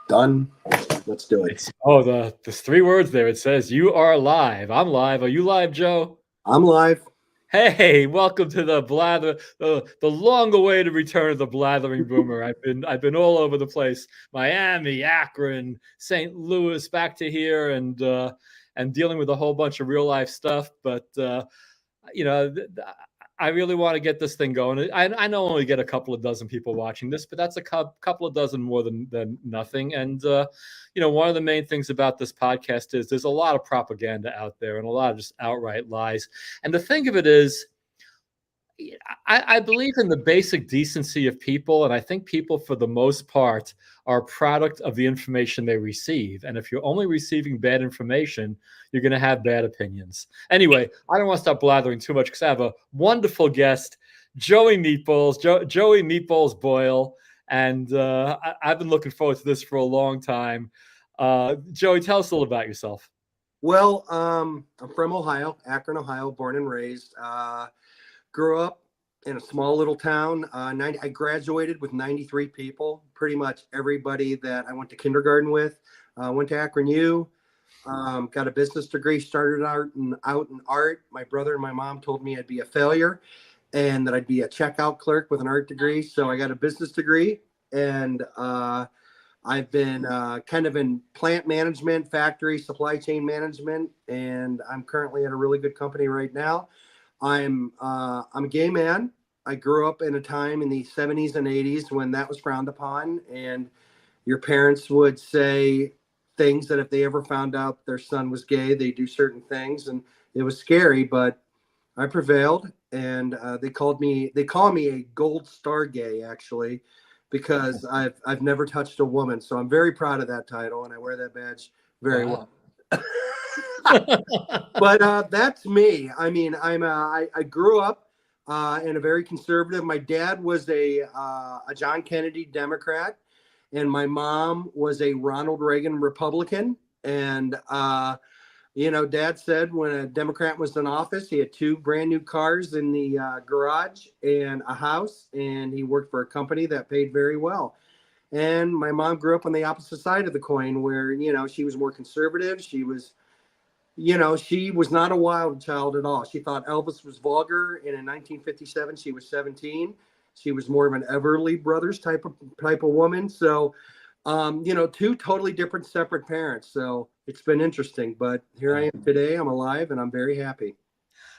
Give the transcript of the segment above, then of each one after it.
Done. Let's do it. There's 3 words there. It says you are live. I'm live. Are you live, Joe? I'm live. Hey, welcome to the Blather, the long-awaited return of the Blathering Boomer. I've been all over the place: Miami, Akron, St. Louis, back to here, and dealing with a whole bunch of real life stuff. But I really want to get this thing going. I know I only get a couple of dozen people watching this, but that's a couple of dozen more than nothing. And one of the main things about this podcast is there's a lot of propaganda out there and a lot of just outright lies. And the thing of it is, I believe in the basic decency of people, and I think people, for the most part, are a product of the information they receive. And if you're only receiving bad information, you're going to have bad opinions. Anyway, I don't want to stop blathering too much because I have a wonderful guest, Joey Meatballs, Joey Meatballs Boyle, and I've been looking forward to this for a long time. Joey, tell us a little about yourself. Well, I'm from Ohio, Akron, Ohio, born and raised. Grew up in a small little town. I graduated with 93 people, pretty much everybody that I went to kindergarten with. Went to Akron U, got a business degree, started out in art. My brother and my mom told me I'd be a failure and that I'd be a checkout clerk with an art degree. So I got a business degree, and I've been kind of in plant management, factory, supply chain management, and I'm currently at a really good company right now. I'm a gay man. I grew up in a time in the 70s and 80s when that was frowned upon, and your parents would say things that if they ever found out their son was gay, they do certain things, and it was scary, but I prevailed, and they call me a gold star gay, actually, because I've never touched a woman. So I'm very proud of that title, and I wear that badge very well. But that's me. I mean, I grew up in a very conservative. My dad was a John Kennedy Democrat, and my mom was a Ronald Reagan Republican. And Dad said when a Democrat was in office, he had 2 brand new cars in the garage and a house, and he worked for a company that paid very well. And my mom grew up on the opposite side of the coin, where she was more conservative. She was not a wild child at all. She thought Elvis was vulgar, and in 1957 she was 17. She was more of an Everly Brothers type of woman. So 2 totally different, separate parents. So it's been interesting, but here I am today. I'm alive, and I'm very happy.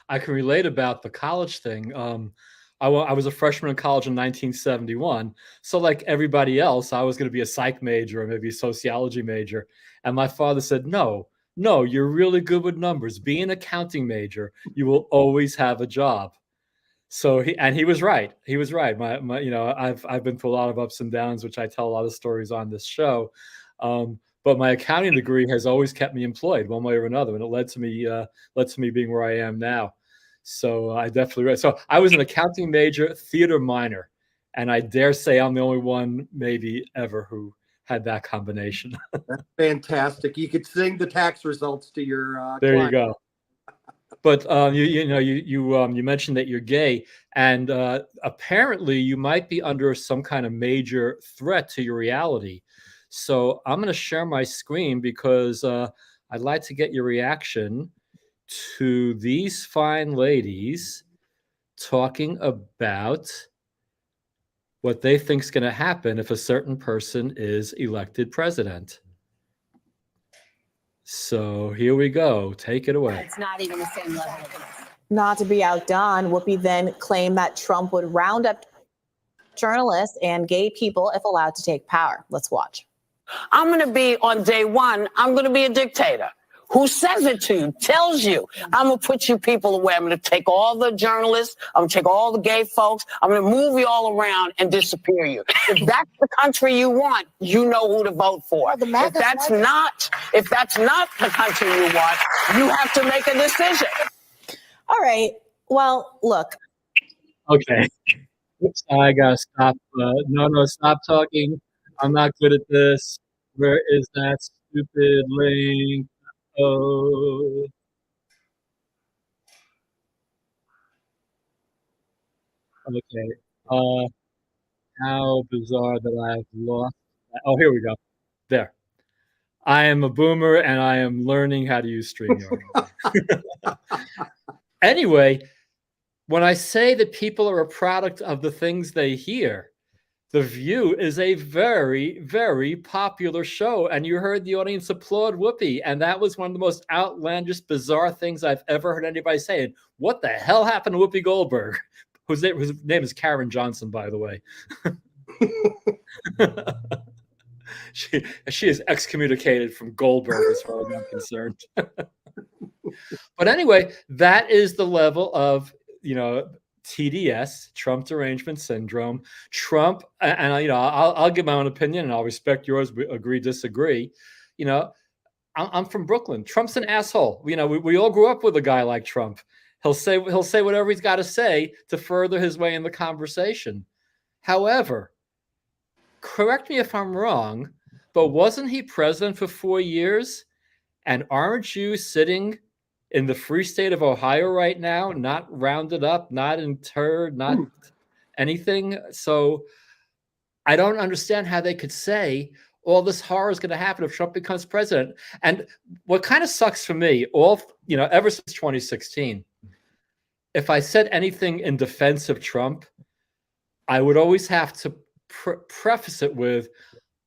I can relate about the college thing. I was a freshman in college in 1971. So like everybody else, I was going to be a psych major or maybe a sociology major. And my father said, no, you're really good with numbers. Be an accounting major. You will always have a job. So he was right. He was right. I've been through a lot of ups and downs, which I tell a lot of stories on this show. But my accounting degree has always kept me employed one way or another, and it led to me being where I am now. So I definitely read. So I was an accounting major, theater minor, and I dare say I'm the only one maybe ever who had that combination. That's fantastic. You could sing the tax results to your there client. you go. But you mentioned that you're gay, and apparently you might be under some kind of major threat to your reality. So I'm going to share my screen because I'd like to get your reaction to these fine ladies talking about what they think is going to happen if a certain person is elected president. So here we go. Take it away. It's not even the same level of this. Not to be outdone, Whoopi then claimed that Trump would round up journalists and gay people if allowed to take power. Let's watch. I'm going to be, on day one, I'm going to be a dictator. Who says it to you, tells you, I'm going to put you people away. I'm going to take all the journalists. I'm going to take all the gay folks. I'm going to move you all around and disappear you. If that's the country you want, you know who to vote for. If that's not the country you want, you have to make a decision. All right. Well, look. Okay. Oops, I gotta stop. No, stop talking. I'm not good at this. Where is that stupid link? Oh. Okay. How bizarre that I've lost. Oh, here we go. There. I am a boomer and I am learning how to use StreamYard. Anyway, when I say that people are a product of the things they hear, The View is a very, very popular show. And you heard the audience applaud Whoopi. And that was one of the most outlandish, bizarre things I've ever heard anybody say. And what the hell happened to Whoopi Goldberg? Whose name is Karen Johnson, by the way. She is excommunicated from Goldberg as far as I'm concerned. But anyway, that is the level of, TDS, Trump derangement syndrome. Trump, and I'll give my own opinion, and I'll respect yours. We agree, disagree. I'm from Brooklyn. Trump's an asshole. We all grew up with a guy like Trump. He'll say whatever he's got to say to further his way in the conversation. However, correct me if I'm wrong, but wasn't he president for 4 years? And aren't you sitting in the free state of Ohio right now, not rounded up, not interred, not anything? So I don't understand how they could say all this horror is going to happen if Trump becomes president. And what kind of sucks for me, ever since 2016, if I said anything in defense of Trump, I would always have to preface it with,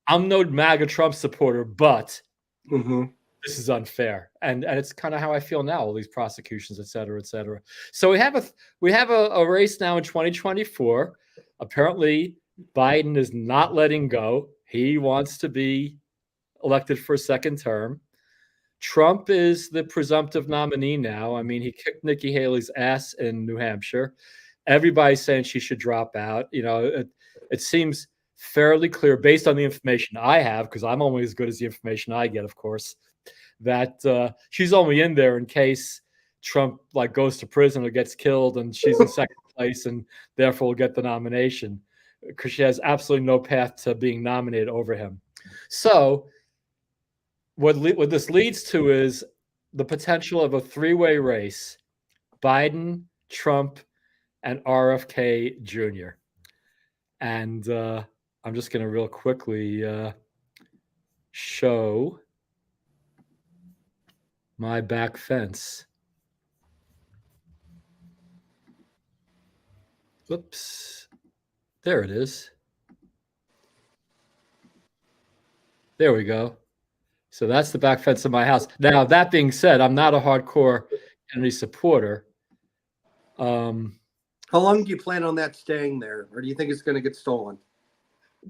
I'm no MAGA Trump supporter, but this is unfair. And it's kind of how I feel now, all these prosecutions, et cetera, et cetera. So we have a race now in 2024. Apparently, Biden is not letting go. He wants to be elected for a second term. Trump is the presumptive nominee now. I mean, he kicked Nikki Haley's ass in New Hampshire. Everybody's saying she should drop out. It seems fairly clear based on the information I have, because I'm only as good as the information I get, of course, that she's only in there in case Trump goes to prison or gets killed and she's in second place and therefore will get the nomination, because she has absolutely no path to being nominated over him. So what this leads to is the potential of a three-way race: Biden, Trump, and RFK Jr. And I'm just going to real quickly show my back fence. Whoops. There it is. There we go. So that's the back fence of my house. Now, that being said, I'm not a hardcore Kennedy supporter. How long do you plan on that staying there? Or do you think it's going to get stolen?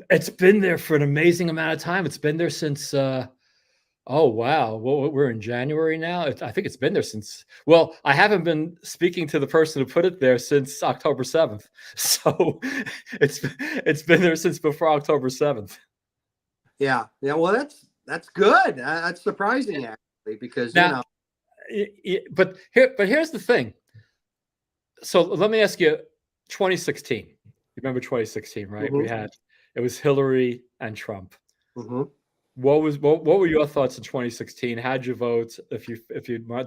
It's been there for an amazing amount of time. It's been there since, oh, wow. Well, we're in January now. I think it's been there since, well, I haven't been speaking to the person who put it there since October 7th. So it's been there since before October 7th. Yeah. Well, that's good. That's surprising, actually, because, now, But here's the thing. So let me ask you, 2016. You remember 2016, right? Mm-hmm. It was Hillary and Trump. Mm-hmm. What were your thoughts in 2016? How'd you vote? If you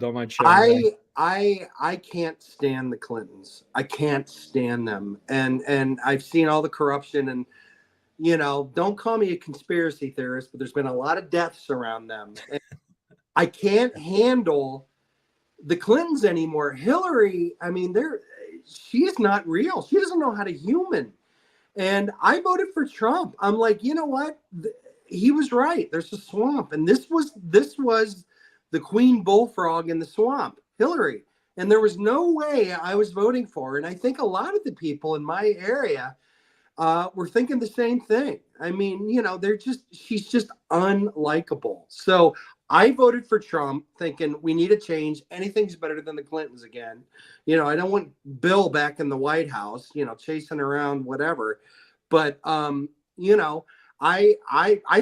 don't mind sharing. I can't stand the Clintons. I can't stand them. And I've seen all the corruption, and don't call me a conspiracy theorist, but there's been a lot of deaths around them. And I can't handle the Clintons anymore. Hillary, I mean, she's not real. She doesn't know how to human. And I voted for Trump. I'm like, you know what? He was right. There's a swamp. And this was the queen bullfrog in the swamp, Hillary. And there was no way I was voting for her. And I think a lot of the people in my area were thinking the same thing. I mean, she's just unlikable. So I voted for Trump thinking we need a change. Anything's better than the Clintons again. I don't want Bill back in the White House, chasing around whatever. But, I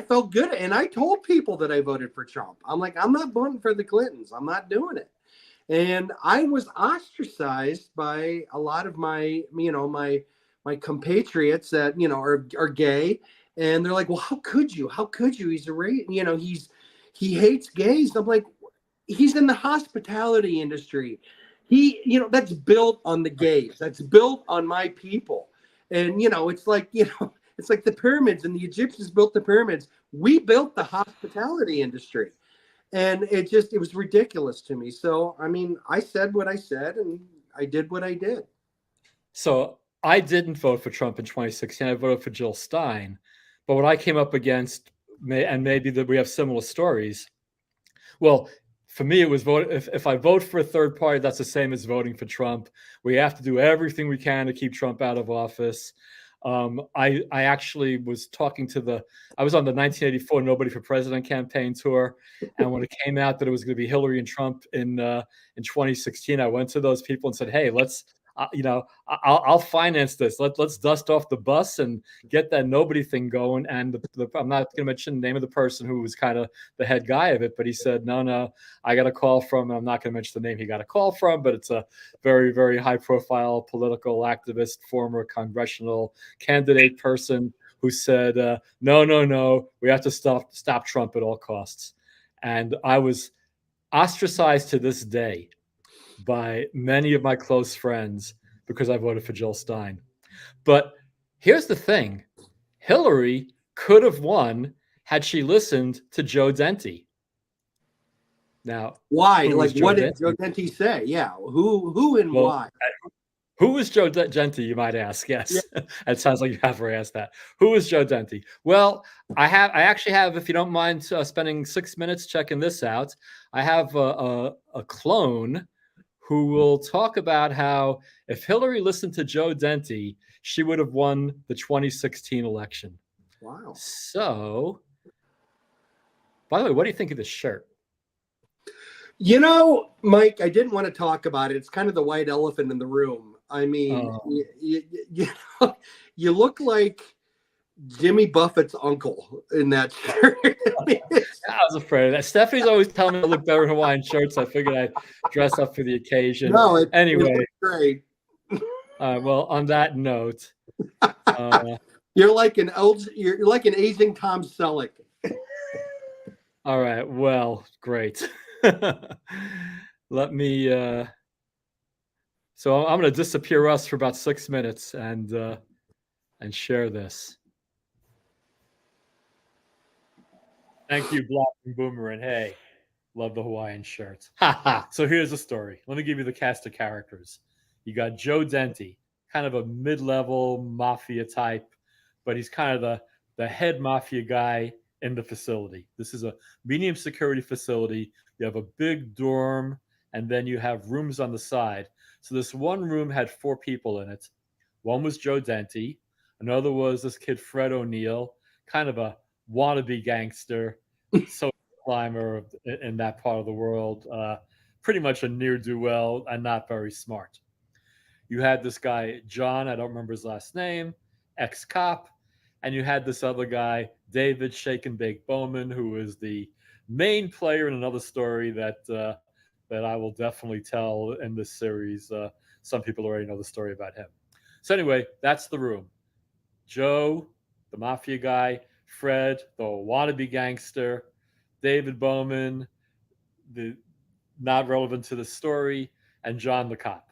felt good. And I told people that I voted for Trump. I'm like, I'm not voting for the Clintons. I'm not doing it. And I was ostracized by a lot of my my compatriots that, are gay. And they're like, well, how could you? How could you? He's a he hates gays. I'm like, he's in the hospitality industry. That's built on the gays. That's built on my people. And, it's like the pyramids, and the Egyptians built the pyramids We built the hospitality industry. And it was ridiculous to me. So, I mean, I said what I said and I did what I did. So I didn't vote for Trump in 2016. I voted for Jill Stein. But what I came up against, and maybe that we have similar stories. Well, for me, it was vote. If I vote for a third party, that's the same as voting for Trump. We have to do everything we can to keep Trump out of office. I actually was talking to I was on the 1984 Nobody for President campaign tour, and when it came out that it was going to be Hillary and Trump in 2016, I went to those people and said, "Hey, let's." I'll finance this. Let's dust off the bus and get that nobody thing going. And I'm not going to mention the name of the person who was kind of the head guy of it, but he said, no, I got a call from, I'm not going to mention the name he got a call from, but it's a very, very high profile political activist, former congressional candidate person who said, no, we have to stop Trump at all costs. And I was ostracized to this day by many of my close friends because I voted for Jill Stein. But here's the thing. Hillary could have won had she listened to Joe Dente. Now, why? Like, what did Joe Dente say? Yeah. Who and why? Who was Joe Dente, you might ask? Yes. Yeah. It sounds like you have to ask that. Who was Joe Dente? Well, I actually have, if you don't mind spending 6 minutes checking this out, I have a clone who will talk about how if Hillary listened to Joe Dente, she would have won the 2016 election. Wow. So, by the way, what do you think of this shirt? You know, Mike, I didn't want to talk about it. It's kind of the white elephant in the room. I mean, you look like Jimmy Buffett's uncle in that shirt. I was afraid of that. Stephanie's always telling me I look better in Hawaiian shirts. I figured I'd dress up for the occasion. No, anyway, great. Well, on that note, you're like an Asian Tom Selleck. All right. Well, great. Let me. So I'm going to disappear us for about 6 minutes and share this. Thank you, Black and Boomerang. Hey, love the Hawaiian shirts. So here's the story. Let me give you the cast of characters. You got Joe Dente, kind of a mid-level mafia type, but he's kind of the head mafia guy in the facility. This is a medium security facility. You have a big dorm, and then you have rooms on the side. So this one room had 4 people in it. One was Joe Dente. Another was this kid, Fred O'Neill, kind of a wannabe gangster, social climber in that part of the world, pretty much a ne'er-do-well and not very smart. You had this guy, John, I don't remember his last name, ex-cop, and you had this other guy, David Shake and Bake Bowman, who is the main player in another story that I will definitely tell in this series. Some people already know the story about him. So anyway, that's the room. Joe, the mafia guy, Fred, the wannabe gangster, David Bowman, the not relevant to the story, and John the cop.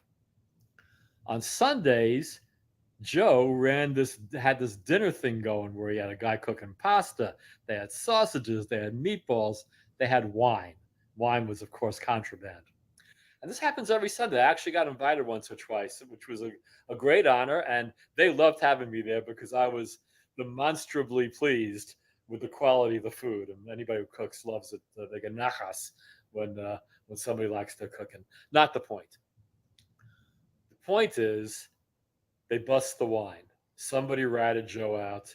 On Sundays, Joe had this dinner thing going where he had a guy cooking pasta. They had sausages, they had meatballs, they had wine. Wine was, of course, contraband. And this happens every Sunday. I actually got invited once or twice, which was a great honor. And they loved having me there because I was demonstrably pleased with the quality of the food. And anybody who cooks loves it. They get nachas when somebody likes their cooking. Not the point. The point is they bust the wine. Somebody ratted Joe out,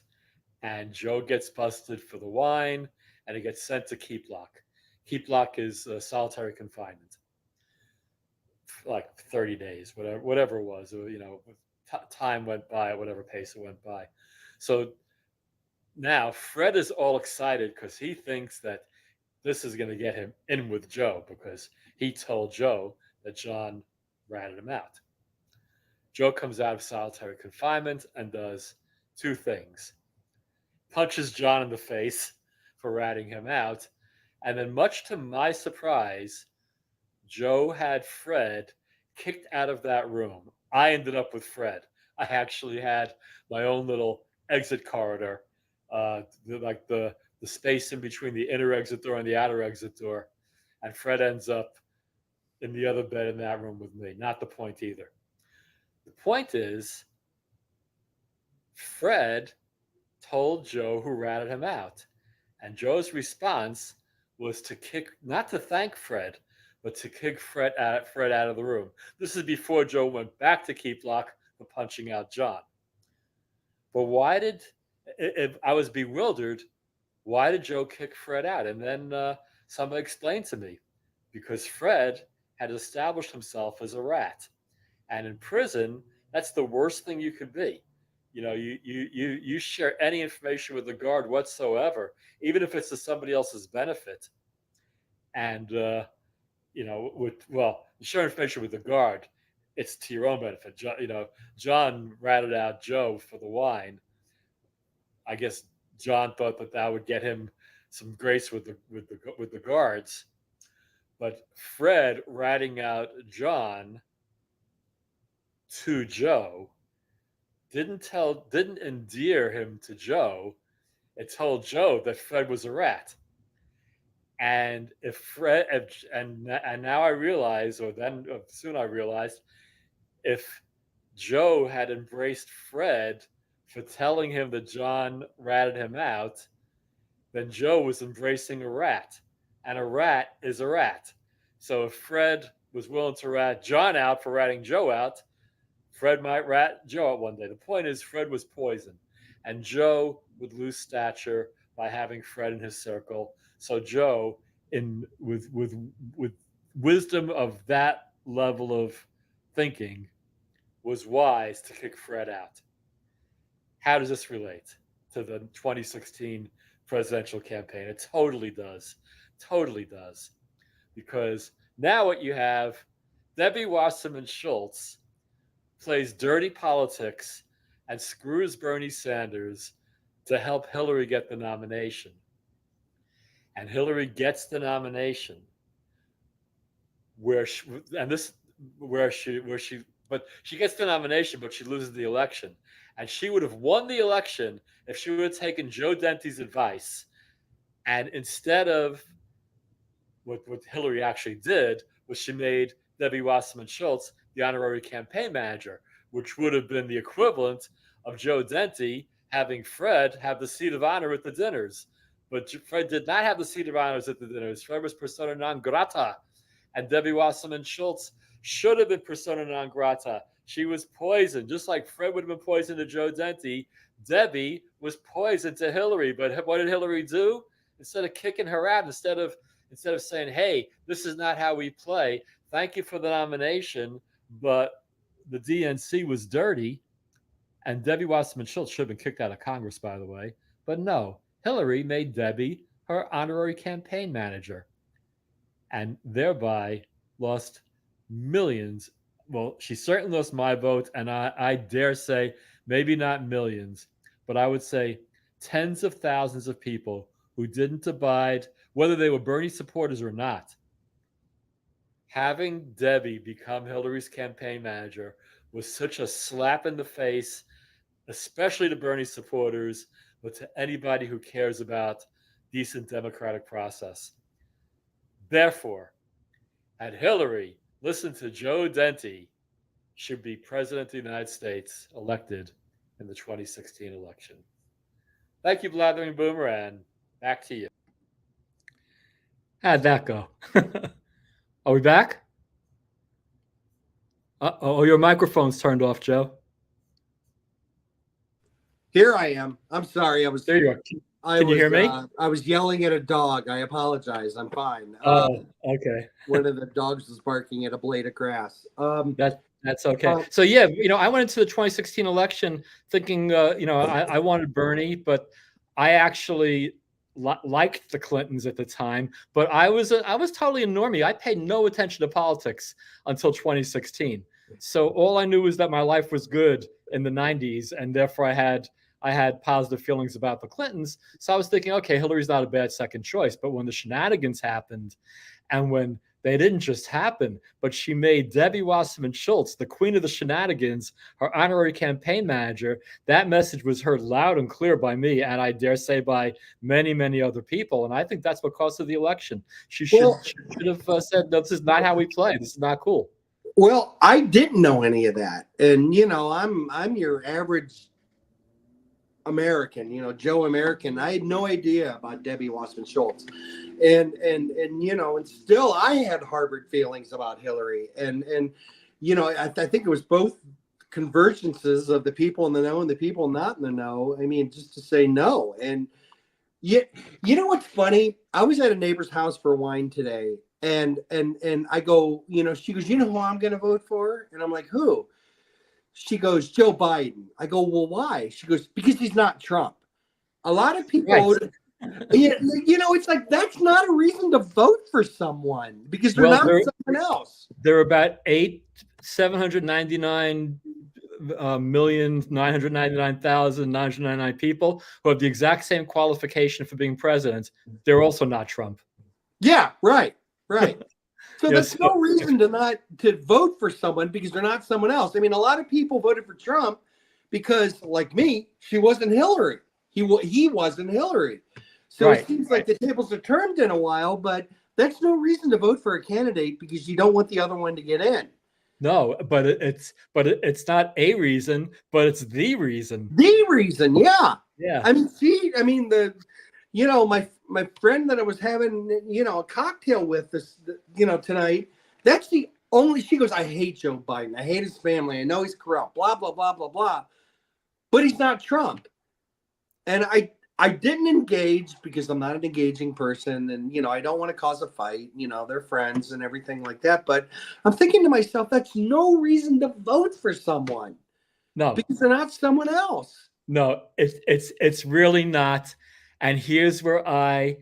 and Joe gets busted for the wine, and he gets sent to Keep Lock. Keep Lock is solitary confinement, like 30 days, whatever it was. Time went by at whatever pace it went by. So now Fred is all excited because he thinks that this is going to get him in with Joe because he told Joe that John ratted him out. Joe comes out of solitary confinement and does 2 things. Punches John in the face for ratting him out. And then, much to my surprise, Joe had Fred kicked out of that room. I ended up with Fred. I actually had my own little exit corridor, like the the space in between the inner exit door and the outer exit door. And Fred ends up in the other bed in that room with me. Not the point either. The point is, Fred told Joe who ratted him out. And Joe's response was to not to thank Fred, but to kick Fred out of the room. This is before Joe went back to Keep Lock for punching out John. But if I was bewildered, why did Joe kick Fred out? And then somebody explained to me, because Fred had established himself as a rat. And in prison, that's the worst thing you could be. You share any information with the guard whatsoever, even if it's to somebody else's benefit. And, you share information with the guard, it's to your own benefit. John ratted out Joe for the wine. I guess John thought that would get him some grace with the guards. But Fred ratting out John to Joe didn't endear him to Joe. It told Joe that Fred was a rat. And now I realize, soon I realized, if Joe had embraced Fred for telling him that John ratted him out, then Joe was embracing a rat, and a rat is a rat. So if Fred was willing to rat John out for ratting Joe out, Fred might rat Joe out one day. The point is, Fred was poison, and Joe would lose stature by having Fred in his circle. So Joe, with wisdom of that level of thinking, was wise to kick Fred out. How does this relate to the 2016 presidential campaign? It totally does. Totally does. Because now what you have, Debbie Wasserman Schultz plays dirty politics and screws Bernie Sanders to help Hillary get the nomination. And Hillary gets the nomination but she gets the nomination, but she loses the election. And she would have won the election if she would have taken Joe Dente's advice. And instead of what Hillary actually did, was she made Debbie Wasserman Schultz the honorary campaign manager, which would have been the equivalent of Joe Dente having Fred have the seat of honor at the dinners. But Fred did not have the seat of honors at the dinners. Fred was persona non grata. And Debbie Wasserman Schultz should have been persona non grata. She was poisoned, just like Fred would have been poisoned to Joe Dente. Debbie was poisoned to Hillary. But what did Hillary do? Instead of kicking her out, instead of saying, hey, this is not how we play, thank you for the nomination, but the DNC was dirty, and Debbie Wasserman Schultz should have been kicked out of Congress, by the way. But no, Hillary made Debbie her honorary campaign manager and thereby lost millions. Well, she certainly lost my vote, and I dare say maybe not millions, but I would say tens of thousands of people who didn't abide, whether they were Bernie supporters or not. Having Debbie become Hillary's campaign manager was such a slap in the face, especially to Bernie supporters, but to anybody who cares about decent democratic process. Therefore, had Hillary listened to Joe Dente, she'd be president of the United States, elected in the 2016 election. Thank you, Blathering Boomer, and back to you. How'd that go? Are we back? Oh, your microphone's turned off, Joe. Here I am. I'm sorry. There you are. Can you hear me? I was yelling at a dog. I apologize. I'm fine. Okay. One of the dogs was barking at a blade of grass. That's okay. So yeah, I went into the 2016 election thinking, I wanted Bernie, but I actually liked the Clintons at the time. But I was totally a normie. I paid no attention to politics until 2016. So all I knew was that my life was good in the 90s, and therefore I had positive feelings about the Clintons. So I was thinking, okay, Hillary's not a bad second choice. But when the shenanigans happened, and when They didn't just happen, but she made Debbie Wasserman Schultz, the queen of the shenanigans, her honorary campaign manager. That message was heard loud and clear by me, and I dare say by many, many other people. And I think that's what cost her the election. She should have said, no, this is not how we play. This is not cool. Well, I didn't know any of that. And, I'm your average American, Joe American. I had no idea about Debbie Wasserman Schultz. And still I had harbored feelings about Hillary. And I think it was both convergences of the people in the know and the people not in the know. I mean, just to say no. And yet, what's funny? I was at a neighbor's house for wine today. And I go, she goes, who I'm going to vote for? And I'm like, who? She goes, Joe Biden. I go, well, why? She goes, because he's not Trump. A lot of people, right. It's like, that's not a reason to vote for someone because they're not someone else. There are about 799,999,999 people who have the exact same qualification for being president. They're also not Trump. Yeah, right. So there's no reason to vote for someone because they're not someone else. I mean, a lot of people voted for Trump because, like me, she wasn't Hillary. He wasn't Hillary. So it seems like the tables are turned in a while, but that's no reason to vote for a candidate because you don't want the other one to get in. No, but it's not a reason, but it's the reason. The reason, yeah. Yeah. My friend that I was having, a cocktail with this, tonight, that's the only, she goes, I hate Joe Biden. I hate his family. I know he's corrupt, blah, blah, blah, blah, blah. But he's not Trump. And I didn't engage because I'm not an engaging person. And, I don't want to cause a fight. They're friends and everything like that. But I'm thinking to myself, that's no reason to vote for someone. No. Because they're not someone else. No, it's really not. And here's where I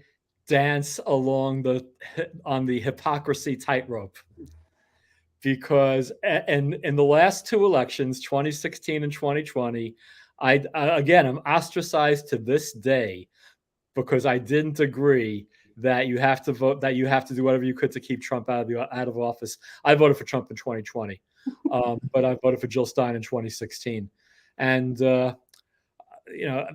dance on the hypocrisy tightrope. Because in the last two elections, 2016 and 2020, I'm ostracized to this day because I didn't agree that you have to vote, that you have to do whatever you could to keep Trump out of office. I voted for Trump in 2020, but I voted for Jill Stein in 2016. And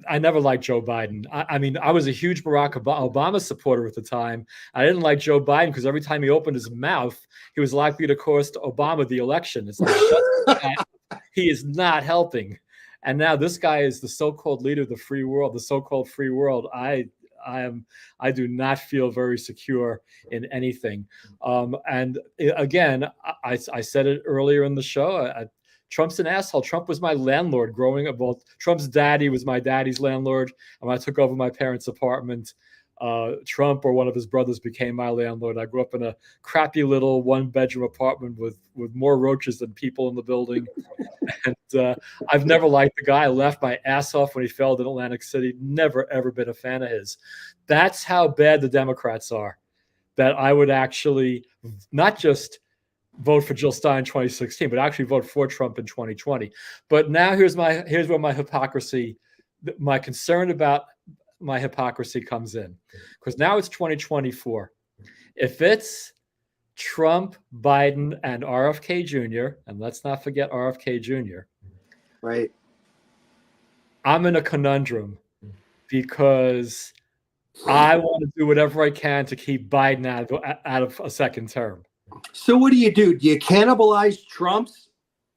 I never liked Joe Biden. I was a huge Barack Obama supporter at the time. I didn't like Joe Biden because every time he opened his mouth, he was likely to cost Obama the election. It's like, he is not helping. And now this guy is the so-called leader of the free world, the so-called free world. I do not feel very secure in anything. And again, I said it earlier in the show. Trump's an asshole. Trump was my landlord growing up. Well, Trump's daddy was my daddy's landlord. And when I took over my parents' apartment, Trump or one of his brothers became my landlord. I grew up in a crappy little one-bedroom apartment with more roaches than people in the building. And I've never liked the guy. I laughed my ass off when he failed in Atlantic City. Never, ever been a fan of his. That's how bad the Democrats are, that I would actually not just vote for Jill Stein in 2016, but actually vote for Trump in 2020. But now here's where my concern about my hypocrisy comes in. Because now it's 2024. If it's Trump, Biden, and RFK Jr., and let's not forget RFK Jr., right? I'm in a conundrum because I want to do whatever I can to keep Biden out of a second term. So what do? Do you cannibalize Trump's?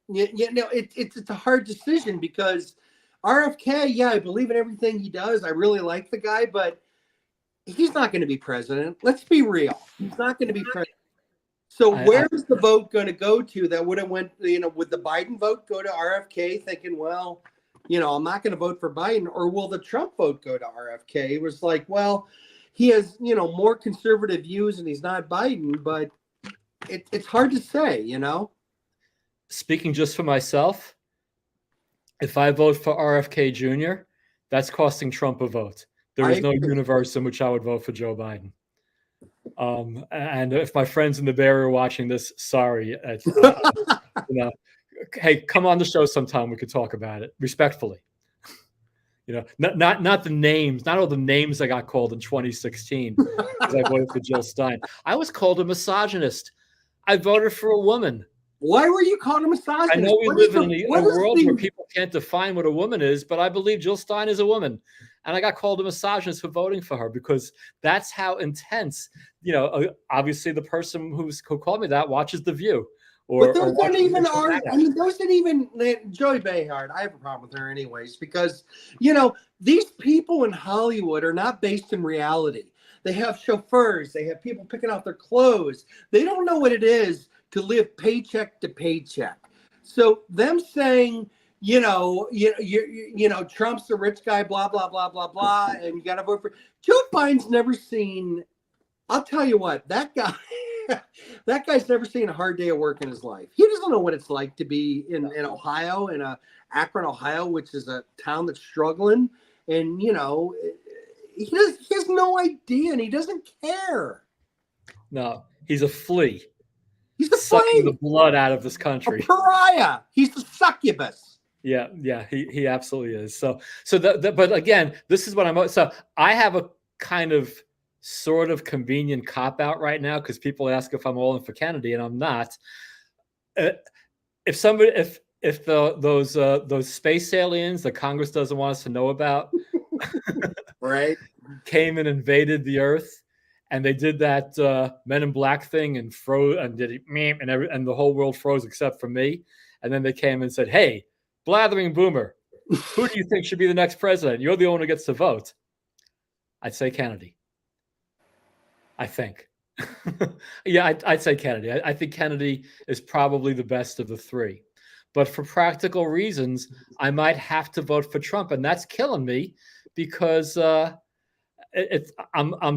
It's a hard decision because RFK, I believe in everything he does. I really like the guy, but he's not going to be president. Let's be real. He's not going to be president. So where's the vote going to go to that would have went, would the Biden vote go to RFK thinking, well, I'm not going to vote for Biden, or will the Trump vote go to RFK? It was like, well, he has, more conservative views and he's not Biden, but it's hard to say, Speaking just for myself, if I vote for RFK Jr., that's costing Trump a vote. There is no universe in which I would vote for Joe Biden. And if my friends in the Bay Area are watching this, sorry. Hey, come on the show sometime. We could talk about it respectfully. Not the names, not all the names I got called in 2016 because I voted for Jill Stein. I was called a misogynist. I voted for a woman. Why were you called a misogynist? I know we live in a world where people can't define what a woman is, but I believe Jill Stein is a woman. And I got called a misogynist for voting for her because that's how intense, obviously the person who called me that watches The View. But those don't even those didn't even, Joy Behar, I have a problem with her anyways, because, these people in Hollywood are not based in reality. They have chauffeurs. They have people picking out their clothes. They don't know what it is to live paycheck to paycheck. So them saying, Trump's a rich guy, blah, blah, blah, blah, blah, and you got to vote for Joe Biden's never seen. I'll tell you what, that guy's never seen a hard day of work in his life. He doesn't know what it's like to be in Ohio, in Akron, Ohio, which is a town that's struggling. And, he has no idea, and he doesn't care. No, he's a flea. He's the sucking the blood out of this country. A pariah. He's the succubus. Yeah, he absolutely is. But again, this is what I have a kind of sort of convenient cop out right now because people ask if I'm all in for Kennedy, and I'm not. If those space aliens that Congress doesn't want us to know about, right, came and invaded the Earth, and they did that Men in Black thing and froze and did it, and the whole world froze except for me, and then they came and said, "Hey, blathering boomer, who do you think should be the next president? You're the one who gets to vote." I'd say Kennedy. I think. Yeah, I'd say Kennedy. I think Kennedy is probably the best of the three. But for practical reasons, I might have to vote for Trump. And that's killing me because I'm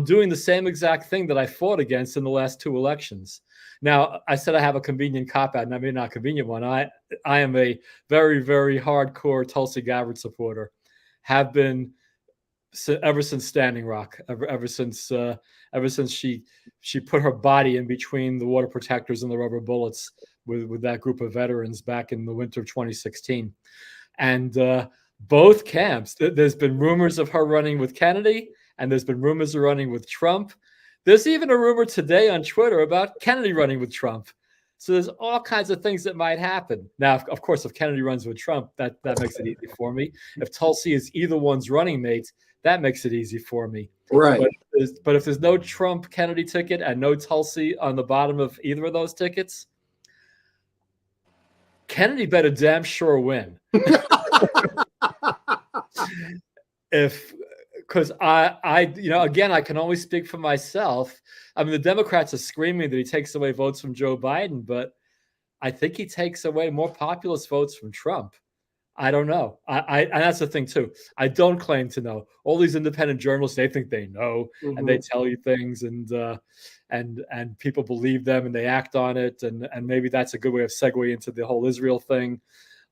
doing the same exact thing that I fought against in the last two elections. Now, I said I have a convenient cop-out, and I mean not a convenient one. I am a very, very hardcore Tulsi Gabbard supporter. Have been ever since Standing Rock, ever since she put her body in between the water protectors and the rubber bullets with that group of veterans back in the winter of 2016. And both camps, there's been rumors of her running with Kennedy, and there's been rumors of running with Trump. There's even a rumor today on Twitter about Kennedy running with Trump. So there's all kinds of things that might happen. Now, of course, if Kennedy runs with Trump, that makes it easy for me. If Tulsi is either one's running mate, that makes it easy for me. Right. But if there's no Trump Kennedy ticket and no Tulsi on the bottom of either of those tickets, Kennedy better damn sure win. Because again, I can only speak for myself. I mean, the Democrats are screaming that he takes away votes from Joe Biden, but I think he takes away more populist votes from Trump. I don't know. And that's the thing too. I don't claim to know. All these independent journalists, they think they know, and they tell you things, and people believe them and they act on it, and maybe that's a good way of segueing into the whole Israel thing.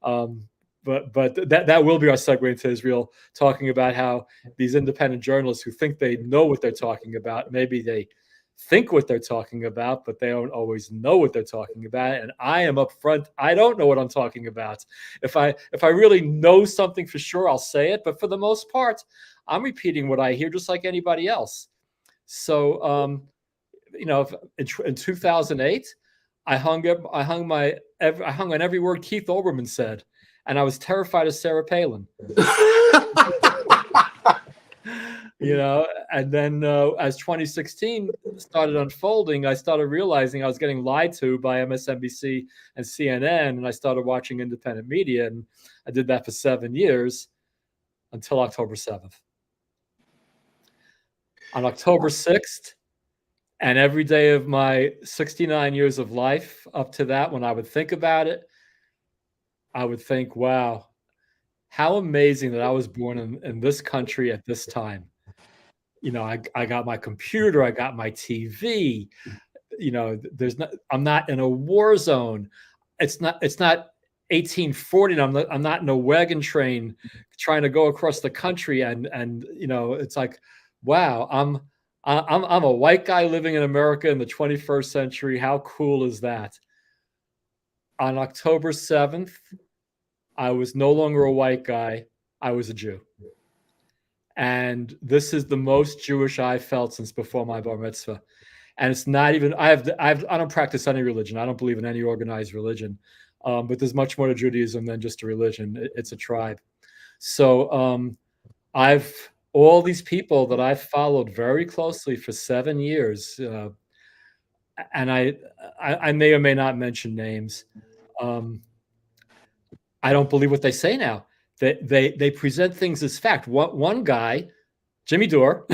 But that will be our segue into Israel, talking about how these independent journalists who think they know what they're talking about, maybe they think what they're talking about, but they don't always know what they're talking about. And I am up front. I don't know what I'm talking about. If I really know something for sure, I'll say it. But for the most part, I'm repeating what I hear just like anybody else. So, in 2008, I hung on every word Keith Olbermann said. And I was terrified of Sarah Palin. And then as 2016 started unfolding, I started realizing I was getting lied to by MSNBC and CNN, and I started watching independent media, and I did that for 7 years until October 7th. On October 6th, and every day of my 69 years of life up to that, when I would think about it, I would think, wow, how amazing that I was born in this country at this time. I got my computer, I got my TV. I'm not in a war zone. It's not 1840. I'm not in a wagon train trying to go across the country. And it's like, wow, I'm a white guy living in America in the 21st century. How cool is that? On October 7th, I was no longer a white guy. I was a Jew. And this is the most Jewish I've felt since before my bar mitzvah. And it's not even, I don't practice any religion. I don't believe in any organized religion. But there's much more to Judaism than just a religion. It's a tribe. So all these people that I've followed very closely for 7 years, and I may or may not mention names. I don't believe what they say now. They present things as fact. One guy, Jimmy Dore,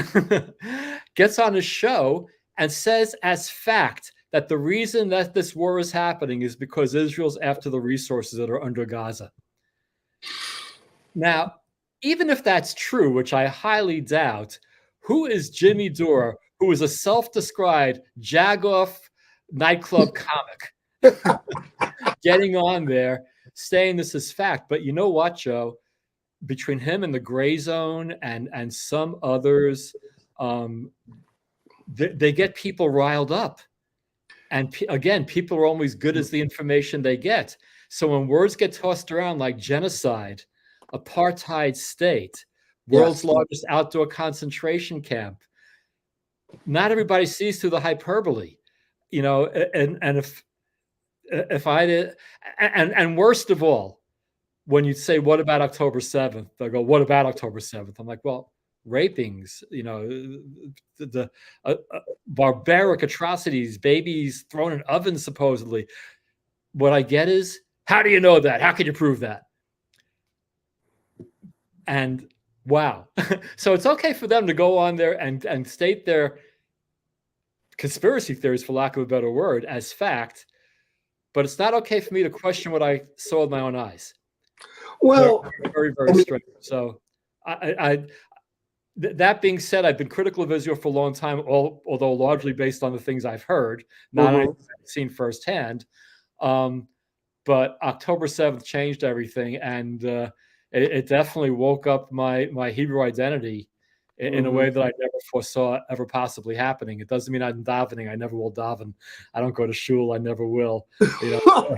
gets on his show and says as fact that the reason that this war is happening is because Israel's after the resources that are under Gaza. Now, even if that's true, which I highly doubt, who is Jimmy Dore, who is a self-described jagoff nightclub comic, getting on there saying this is fact? But you know what, Joe? Between him and the Gray Zone and some others, they get people riled up. And again, people are always good as the information they get. So when words get tossed around like genocide, apartheid state, world's largest outdoor concentration camp, not everybody sees through the hyperbole, you know. And if I did, and worst of all, when you say, what about October 7th? They'll go, what about October 7th? I'm like, well, rapings, you know, the barbaric atrocities, babies thrown in ovens, supposedly. What I get is, how do you know that? How can you prove that? And wow. So it's okay for them to go on there and state their conspiracy theories, for lack of a better word, as fact. But it's not okay for me to question what I saw with my own eyes. Well, very, very strange. So that being said, I've been critical of Israel for a long time, although largely based on the things I've heard, not anything I've seen firsthand. But October 7th changed everything, and it definitely woke up my Hebrew identity in a way that I never foresaw ever possibly happening. It doesn't mean I'm davening. I never will daven. I don't go to shul. I never will. You know?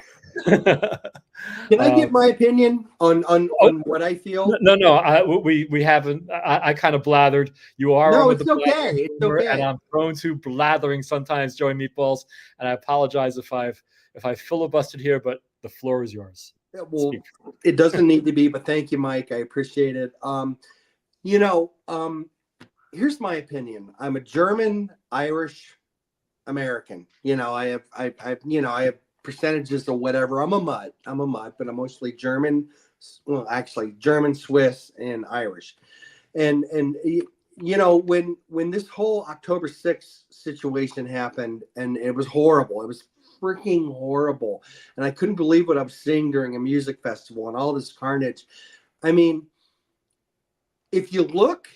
Can I give my opinion on what I feel? No. We haven't. I kind of blathered. You are. No, it's okay. It's okay. And I'm prone to blathering sometimes, Joey Meatballs. And I apologize if I filibustered here, but the floor is yours. Well, it doesn't need to be, but thank you, Mike. I appreciate it. You know, here's my opinion. I'm a German, Irish, American. You know, I have percentages or whatever. I'm a mutt, but I'm mostly German. Well, actually, German, Swiss, and Irish. And you know, when this whole October 6th situation happened, and it was horrible. It was freaking horrible, and I couldn't believe what I was seeing during a music festival and all this carnage. I mean, if you look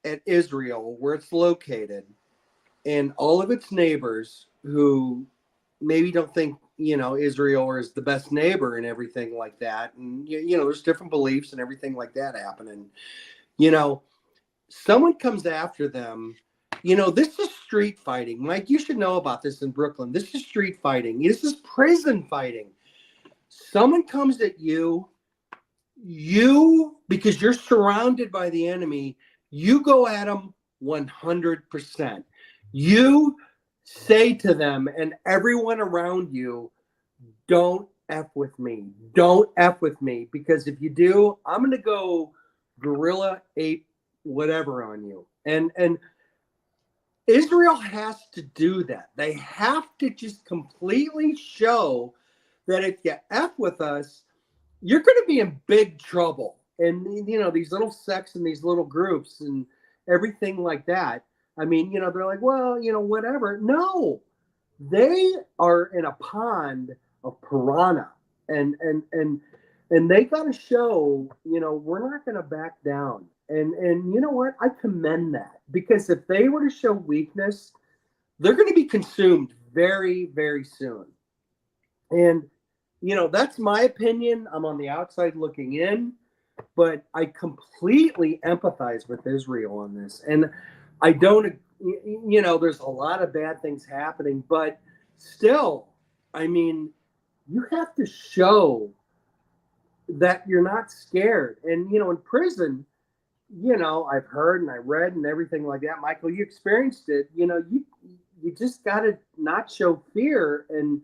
at Israel, where it's located, and all of its neighbors who maybe don't think, you know, Israel is the best neighbor and everything like that, and you know, there's different beliefs and everything like that happening. You know, someone comes after them. You know, this is street fighting. Mike, you should know about this in Brooklyn. This is street fighting. This is prison fighting. Someone comes at you, because you're surrounded by the enemy, you go at them 100%. You say to them and everyone around you, don't F with me. Don't F with me. Because if you do, I'm going to go gorilla, ape, whatever on you. And Israel has to do that. They have to just completely show that if you F with us, you're going to be in big trouble. And, you know, these little sects and these little groups and everything like that. I mean, you know, they're like, well, you know, whatever. No, they are in a pond of piranha. And they got to show, you know, we're not going to back down. And you know what? I commend that, because if they were to show weakness, they're going to be consumed very, very soon. And, you know, that's my opinion. I'm on the outside looking in, but I completely empathize with Israel on this. And I don't, you know, there's a lot of bad things happening, but still, I mean, you have to show that you're not scared. And, you know, in prison, I've heard and I read and everything like that. Michael, you experienced it. You just got to not show fear and,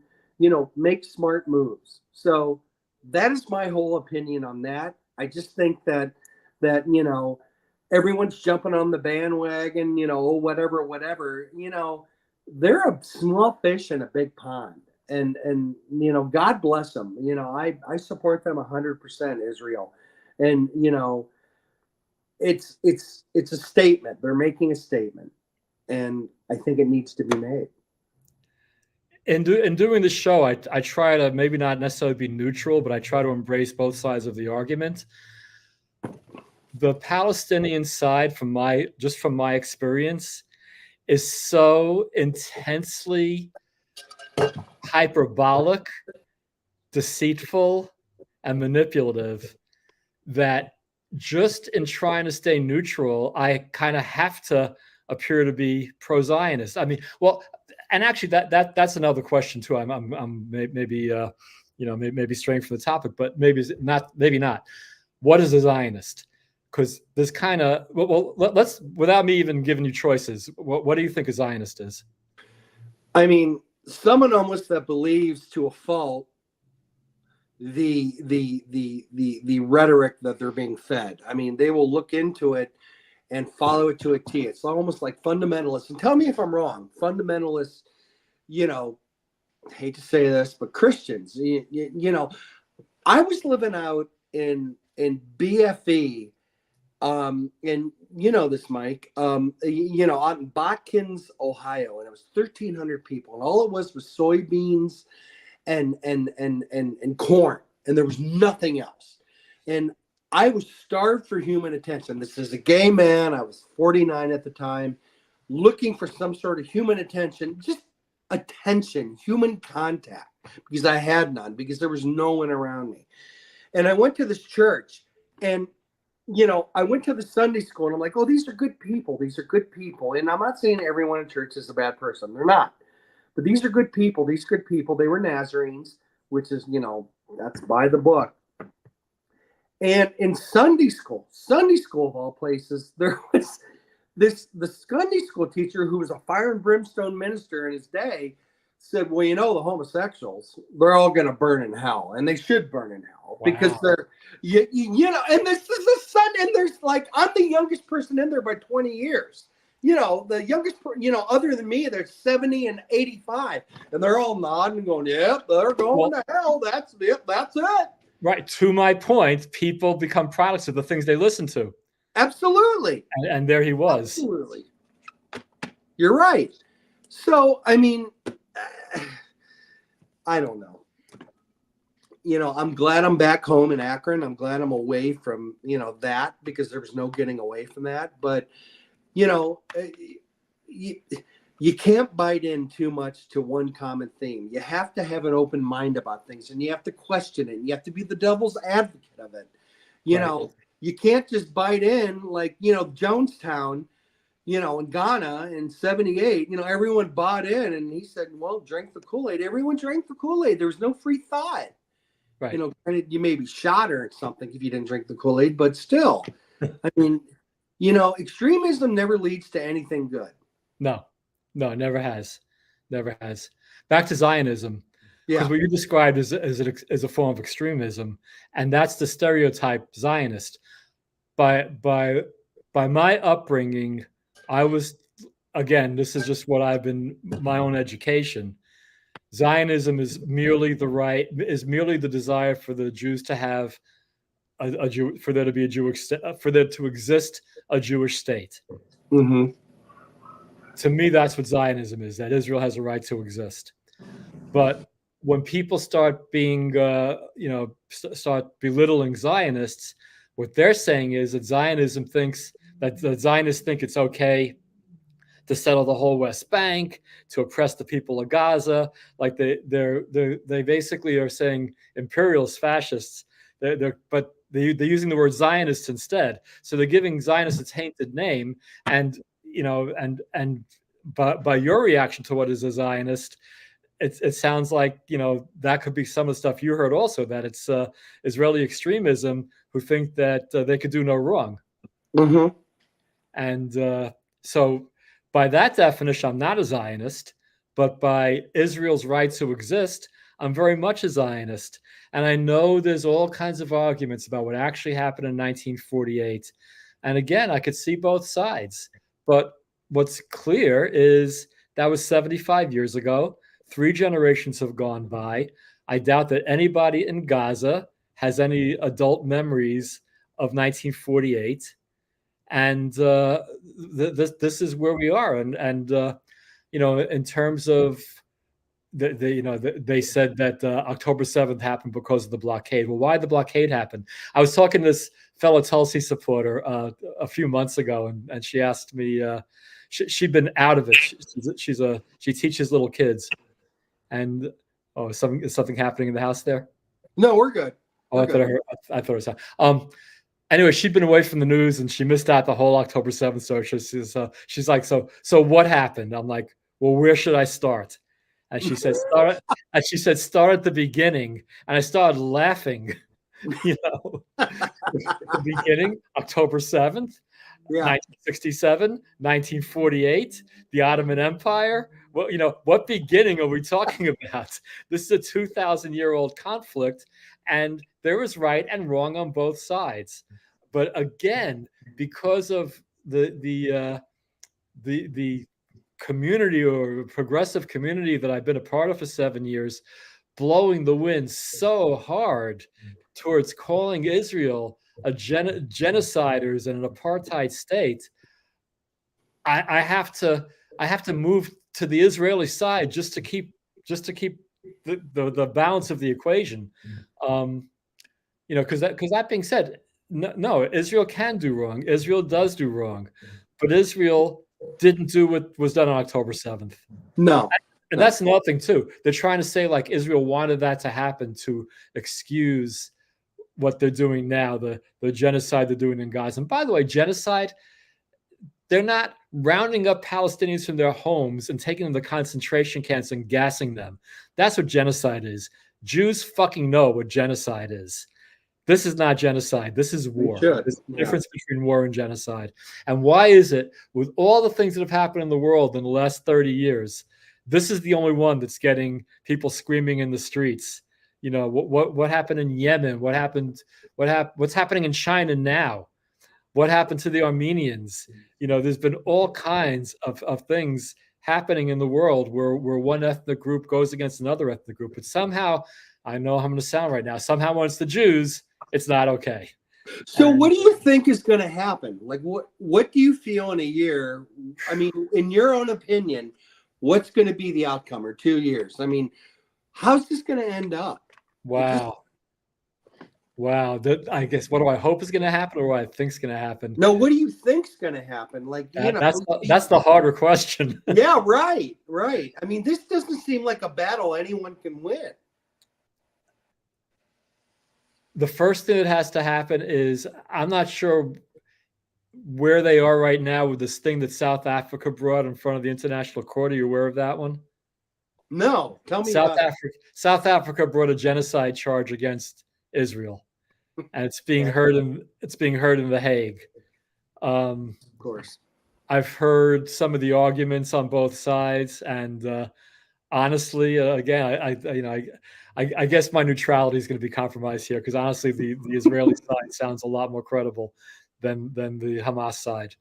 make smart moves. So that is my whole opinion on that. I just think that everyone's jumping on the bandwagon, whatever. They're a small fish in a big pond. And God bless them. I support them 100%, Israel. And it's a statement. They're making a statement, and I think it needs to be made. In doing the show, I try to maybe not necessarily be neutral, but I try to embrace both sides of the argument. The Palestinian side, from my experience, is so intensely hyperbolic, deceitful, and manipulative that just in trying to stay neutral, I kind of have to appear to be pro-Zionist. I mean, well, and actually that's another question too. I'm maybe maybe straying from the topic, but maybe not. What is a Zionist? Because there's kind of let's, without me even giving you choices, what do you think a Zionist is? I mean, someone almost that believes to a fault the rhetoric that they're being fed. I mean, they will look into it and follow it to a T. It's almost like fundamentalists. And tell me if I'm wrong. Fundamentalists, I hate to say this, but Christians, I was living out in BFE, and this, Mike, out in Botkins, Ohio, and it was 1,300 people, and all it was soybeans and corn, and there was nothing else. And I was starved for human attention. This is a gay man. I was 49 at the time, looking for some sort of human attention, just attention, human contact, because I had none, because there was no one around me. And I went to this church, and I went to the Sunday school, and I'm like, oh, these are good people. These are good people. And I'm not saying everyone in church is a bad person. They're not. But these are good people. These good people. They were Nazarenes, which is, that's by the book. And in Sunday school of all places, there was the Sunday school teacher who was a fire and brimstone minister in his day said, well, the homosexuals, they're all going to burn in hell, and they should burn in hell. Wow. Because they're, and this is the son, and there's like, I'm the youngest person in there by 20 years. The youngest, other than me, they're 70 and 85, and they're all nodding and going, yep, they're going to hell. That's it. That's it. Right. To my point, people become products of the things they listen to. Absolutely. And there he was. Absolutely. You're right. So, I mean, I don't know. I'm glad I'm back home in Akron. I'm glad I'm away from, that, because there was no getting away from that. But, you can't bite in too much to one common theme. You have to have an open mind about things, and you have to question it. And you have to be the devil's advocate of it. You can't just bite in like, Jonestown, in Ghana in 78, everyone bought in, and he said, well, drink the Kool-Aid. Everyone drank the Kool-Aid. There was no free thought. Right. You may be shot or something if you didn't drink the Kool-Aid, but still, I mean, extremism never leads to anything good. No, it never has. Never has. Back to Zionism. Because Yeah. what you described is a form of extremism, and that's the stereotype Zionist. By my upbringing, I was, again, this is just what I've been, my own education. Zionism is merely the desire for the Jews to have for there to exist a Jewish state. Mm-hmm. To me, that's what Zionism is, that Israel has a right to exist. But when people start being, start belittling Zionists, what they're saying is that Zionism thinks that the Zionists think it's okay to settle the whole West Bank, to oppress the people of Gaza. Like they basically are saying imperialist fascists. But they're using the word Zionist instead. So they're giving Zionists a tainted name. And by your reaction to what is a Zionist, it sounds like that could be some of the stuff you heard also, that it's Israeli extremism who think that they could do no wrong. Mm-hmm. And so by that definition, I'm not a Zionist, but by Israel's right to exist, I'm very much a Zionist. And I know there's all kinds of arguments about what actually happened in 1948. And again, I could see both sides. But what's clear is that was 75 years ago. 3 generations have gone by. I doubt that anybody in Gaza has any adult memories of 1948. And this is where we are. And in terms of they said that October 7th happened because of the blockade. Well, why did the blockade happen? I was talking to this fellow Tulsi supporter a few months ago, and she asked me. She'd been out of it. She teaches little kids, and is something happening in the house there? No, we're good. I thought it was. Anyway, she'd been away from the news and she missed out the whole October 7th. So she's like, so what happened? I'm like, well, where should I start? And she said, start at the beginning. And I started laughing, the beginning, October 7th, 1967, 1948, the Ottoman Empire. Well, what beginning are we talking about? This is a 2,000-year-old conflict, and there is right and wrong on both sides. But again, because of the community or progressive community that I've been a part of for 7 years, blowing the wind so hard towards calling Israel a genociders and an apartheid state, I have to move to the Israeli side just to keep the balance of the equation. Because that being said, no, Israel can do wrong. Israel does do wrong, but Israel didn't do what was done on October 7th. No. And that's another thing too. They're trying to say like Israel wanted that to happen to excuse what they're doing now, the genocide they're doing in Gaza. And by the way, genocide, they're not rounding up Palestinians from their homes and taking them to concentration camps and gassing them. That's what genocide is. Jews fucking know what genocide is. This is not genocide. This is war. There's a difference between war and genocide. And why is it, with all the things that have happened in the world in the last 30 years, this is the only one that's getting people screaming in the streets? What happened in Yemen? What's happening in China now? What happened to the Armenians? There's been all kinds of things happening in the world where one ethnic group goes against another ethnic group. But somehow, I know how I'm going to sound right now, somehow when it's the Jews, it's not okay. So what do you think is going to happen? Like, what do you feel in a year? I mean, in your own opinion, what's going to be the outcome, or 2 years? I mean, how's this going to end up? Wow. I guess, what do I hope is going to happen, or what I think is going to happen? No, what do you think's going to happen? Like, that's the harder question. Yeah, right. I mean, this doesn't seem like a battle anyone can win. The first thing that has to happen is, I'm not sure where they are right now with this thing that South Africa brought in front of the International Court. Are you aware of that one? No, tell me. South Africa brought a genocide charge against Israel, and it's being heard in The Hague. Of course, I've heard some of the arguments on both sides, and honestly, again, I guess my neutrality is going to be compromised here, because honestly, the Israeli side sounds a lot more credible than the Hamas side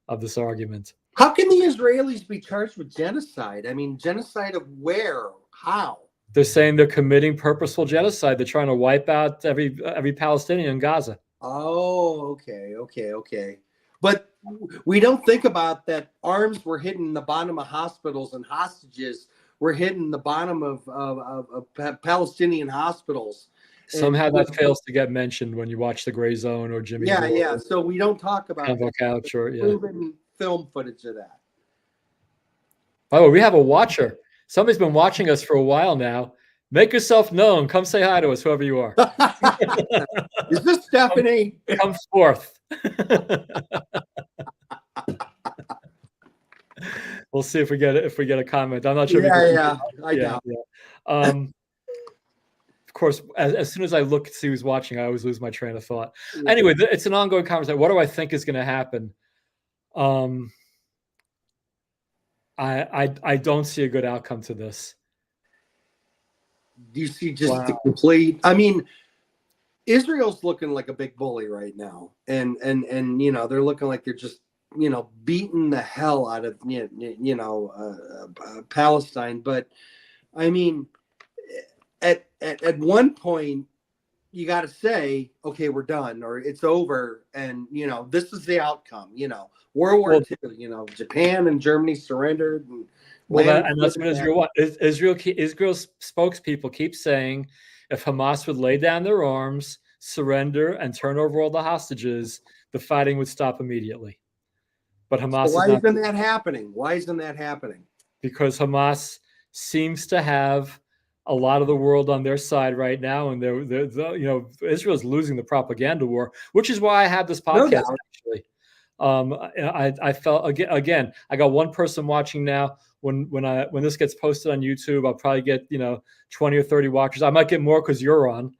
of this argument. How can the Israelis be charged with genocide? I mean, genocide of where? How? They're saying they're committing purposeful genocide. They're trying to wipe out every Palestinian in Gaza. Oh, okay. But we don't think about that. Arms were hidden in the bottom of hospitals, and hostages were hidden in the bottom of Palestinian hospitals. Somehow that fails to get mentioned when you watch The Gray Zone or Jimmy. Yeah. So we don't talk about Couch or proven film footage of that. By the way, we have a watcher. Somebody's been watching us for a while now. Make yourself known. Come say hi to us, whoever you are. Is this Stephanie? Come forth. We'll see if we get a comment. I'm not sure. Yeah. I doubt. of course, as soon as I look to see who's watching, I always lose my train of thought. Anyway, it's an ongoing conversation. What do I think is going to happen? I don't see a good outcome to this. Do you see just the complete? I mean, Israel's looking like a big bully right now, and they're looking like they're just beating the hell out of Palestine. But I mean, at one point, you got to say, okay, we're done, or it's over, and this is the outcome. World War II. Japan and Germany surrendered. And that's what Israel wants. Israel's spokespeople keep saying, if Hamas would lay down their arms, surrender, and turn over all the hostages, the fighting would stop immediately. But Hamas. So why isn't that happening? Why isn't that happening? Because Hamas seems to have a lot of the world on their side right now, and Israel's losing the propaganda war, which is why I have this podcast. Actually, I felt again. I got one person watching now. When this gets posted on YouTube, I'll probably get 20 or 30 watchers. I might get more because you're on.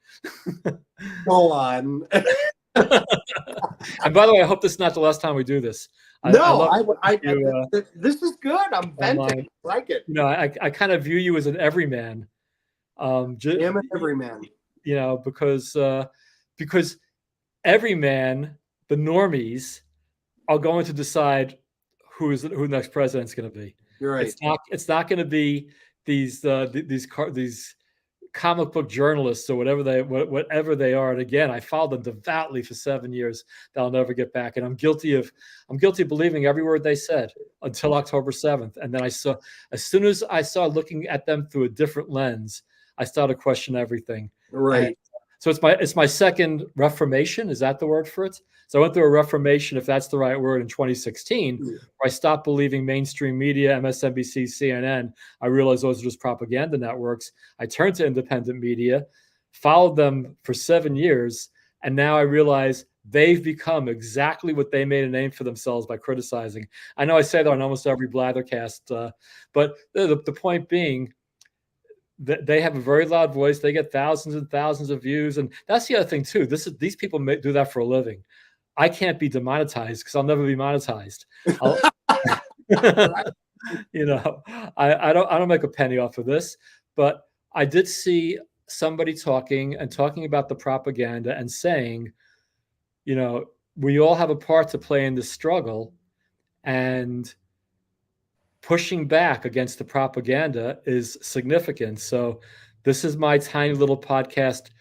Go on. And by the way, I hope this is not the last time we do this. This is good. I'm venting. I like it. I kind of view you as an everyman. I'm an everyman. Because every man, the normies, are going to decide who the next president's going to be. You're right. It's not going to be these comic book journalists or whatever they are. And again, I followed them devoutly for 7 years that I'll never get back. And I'm guilty of believing every word they said until October 7th. And then as soon as I started looking at them through a different lens, I started to question everything. Right. And so it's my second reformation. Is that the word for it? So I went through a reformation, if that's the right word, in 2016, where I stopped believing mainstream media, MSNBC, CNN. I realized those are just propaganda networks. I turned to independent media, followed them for 7 years, and now I realize they've become exactly what they made a name for themselves by criticizing. I know I say that on almost every Blather cast, but the point being, they have a very loud voice. They get thousands and thousands of views, and that's the other thing too. These people do that for a living. I can't be demonetized because I'll never be monetized. I don't make a penny off of this, but I did see somebody talking about the propaganda and saying, we all have a part to play in this struggle, and pushing back against the propaganda is significant. So this is my tiny little podcast,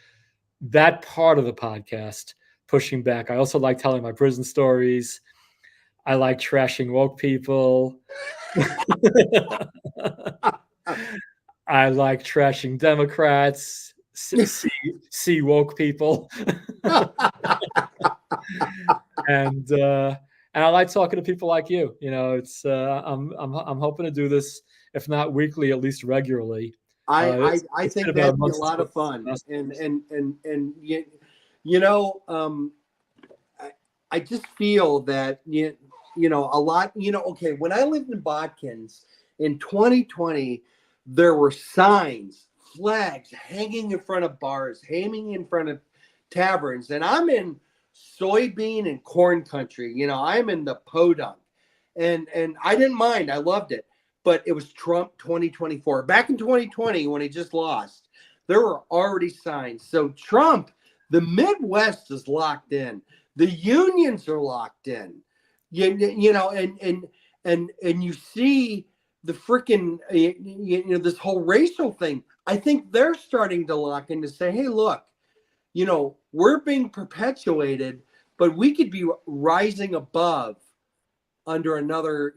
that part of the podcast, pushing back. I also like telling my prison stories. I like trashing woke people. I like trashing Democrats. See woke people. And I like talking to people like you. It's I'm hoping to do this, if not weekly, at least regularly. I think that'd be a lot of fun. I just feel that a lot. Okay, when I lived in Botkins in 2020, there were signs, flags hanging in front of bars, hanging in front of taverns, and I'm in soybean and corn country. I'm in the podunk, and I didn't mind. I loved it. But it was Trump 2024. Back in 2020, when he just lost, there were already signs. So Trump, the Midwest is locked in. The unions are locked in. And you see the freaking this whole racial thing. I think they're starting to lock in to say, hey, look, we're being perpetuated, but we could be rising above under another,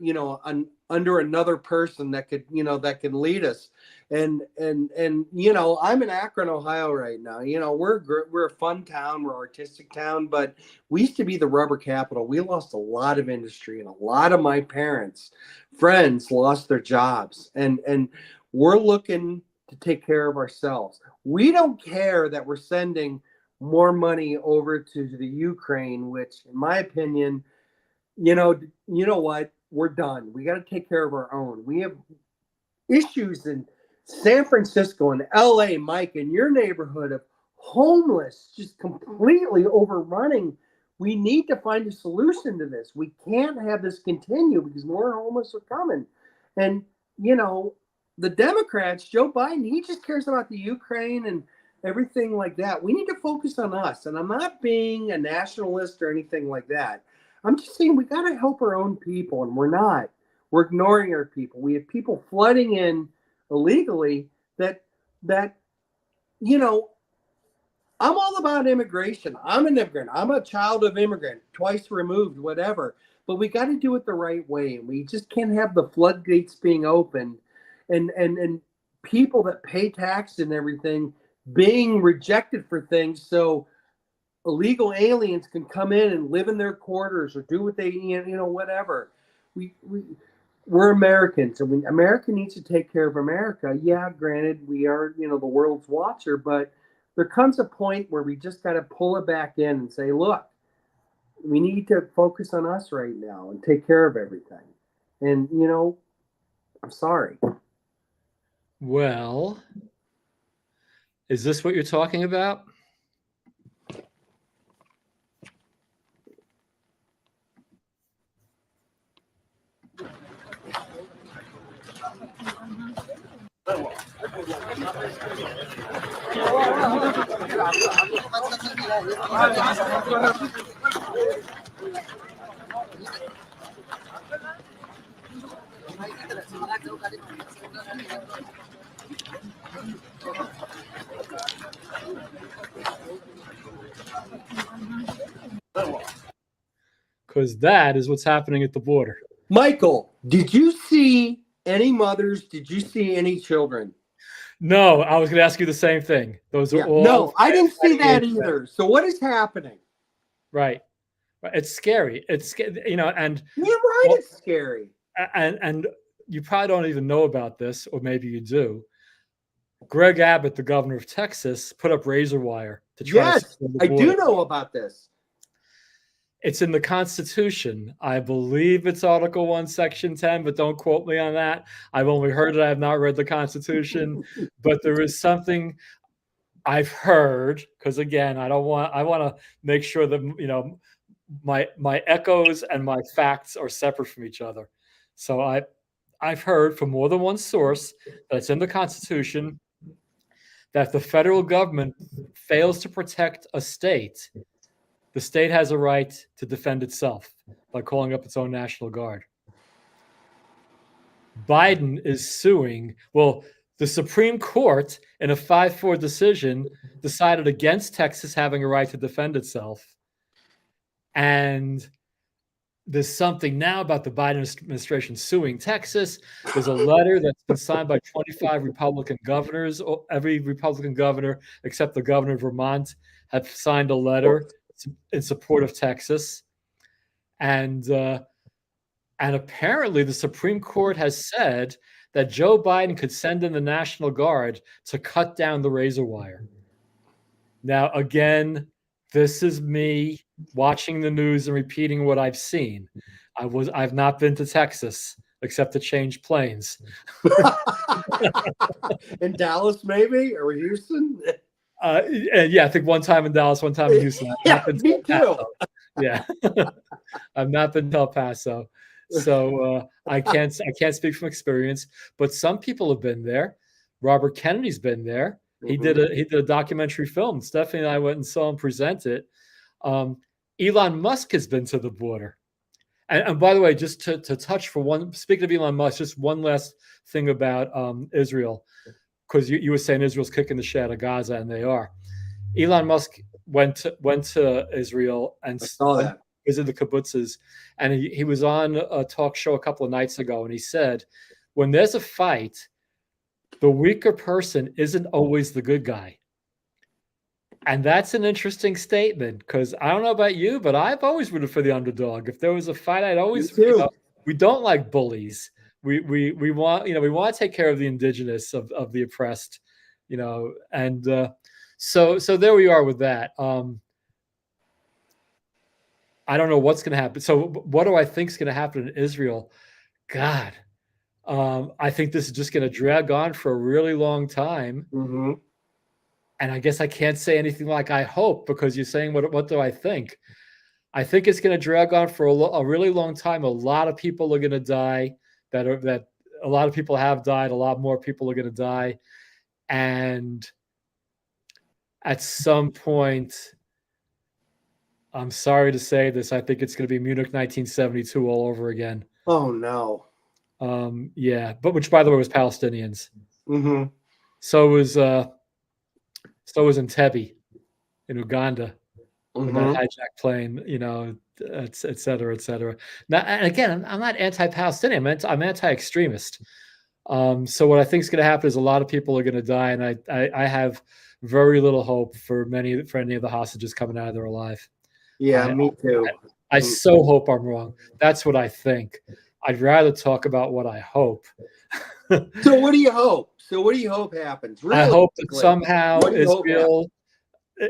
under another person that could, that can lead us. And I'm in Akron, Ohio right now. We're a fun town, we're an artistic town, but we used to be the rubber capital. We lost a lot of industry, and a lot of my parents' friends lost their jobs, and we're looking to take care of ourselves. We don't care that we're sending more money over to the Ukraine, which, in my opinion, you know what? We're done. We got to take care of our own. We have issues in San Francisco and LA, Mike, in your neighborhood of homeless, just completely overrunning. We need to find a solution to this. We can't have this continue because more homeless are coming. And, you know, the Democrats, Joe Biden, he just cares about the Ukraine and everything like that. We need to focus on us. And I'm not being a nationalist or anything like that. I'm just saying we got to help our own people, and we're not. We're ignoring our people. We have people flooding in illegally that you know, I'm all about immigration. I'm an immigrant. I'm a child of immigrant, twice removed, whatever. But we got to do it the right way. And we just can't have the floodgates being opened and people that pay tax and everything being rejected for things. So illegal aliens can come in and live in their quarters or do what they, whatever. We're Americans, and America needs to take care of America. Yeah, granted, we are, the world's watcher, but there comes a point where we just got to pull it back in and say, look, we need to focus on us right now and take care of everything. And, I'm sorry. Well, is this what you're talking about? Because that is what's happening at the border. Michael, did you see any mothers? Did you see any children? No, I was going to ask you the same thing. Those are all. No, I didn't see that either. So what is happening? Right. It's scary. It's, and you're right. Well, it's scary. And you probably don't even know about this, or maybe you do. Greg Abbott, the governor of Texas, put up razor wire to try. Yes, I do know about this. It's in the Constitution. I believe it's Article 1, Section 10, but don't quote me on that. I've only heard it. I have not read the Constitution. But there is something I've heard, because again, I want to make sure that my echoes and my facts are separate from each other. So I've heard from more than one source that it's in the Constitution that if the federal government fails to protect a state, the state has a right to defend itself by calling up its own National Guard. Biden is suing. Well, the Supreme Court, in a 5-4 decision, decided against Texas having a right to defend itself. And there's something now about the Biden administration suing Texas. There's a letter that's been signed by 25 Republican governors. Every Republican governor, except the governor of Vermont, have signed a letter in support of Texas. And apparently the Supreme Court has said that Joe Biden could send in the National Guard to cut down the razor wire. Now, again, this is me watching the news and repeating what I've seen. I've not been to Texas except to change planes. In Dallas, maybe, or Houston? Yeah, I think one time in Dallas, one time in Houston. Me too. Yeah, I've not been to El Paso, so I can't speak from experience. But some people have been there. Robert Kennedy's been there. He did a documentary film. Stephanie and I went and saw him present it. Elon Musk has been to the border. And by the way, just to touch for one, speaking of Elon Musk, just one last thing about Israel, because you were saying Israel's kicking the shit out of Gaza, and they are. Elon Musk went to Israel and visited the kibbutzes, and he was on a talk show a couple of nights ago, and he said, when there's a fight, the weaker person isn't always the good guy. And that's an interesting statement, because I don't know about you, but I've always rooted for the underdog. If there was a fight, I'd always, we don't like bullies. We want, we want to take care of the indigenous, of the oppressed, and so there we are with that. I don't know what's going to happen. So what do I think is going to happen in Israel? God, I think this is just going to drag on for a really long time. Mm-hmm. And I guess I can't say anything like I hope, because you're saying, what do I think? I think it's going to drag on for a really long time. A lot of people are going to die. That a lot of people have died. A lot more people are going to die. And at some point, I'm sorry to say this, I think it's going to be Munich 1972 all over again. Oh no. Yeah, but which, by the way, was Palestinians. Mm-hmm. So was Entebbe in Uganda. With that hijacked plane, et cetera, et cetera. Now, and again, I'm not anti-Palestinian. I'm anti-extremist. So what I think is going to happen is a lot of people are going to die, and I have very little hope for any of the hostages coming out of there alive. Yeah, me too. I so hope I'm wrong. That's what I think. I'd rather talk about what I hope. So what do you hope? What do you hope happens? Really, I hope that somehow what do you hope happens?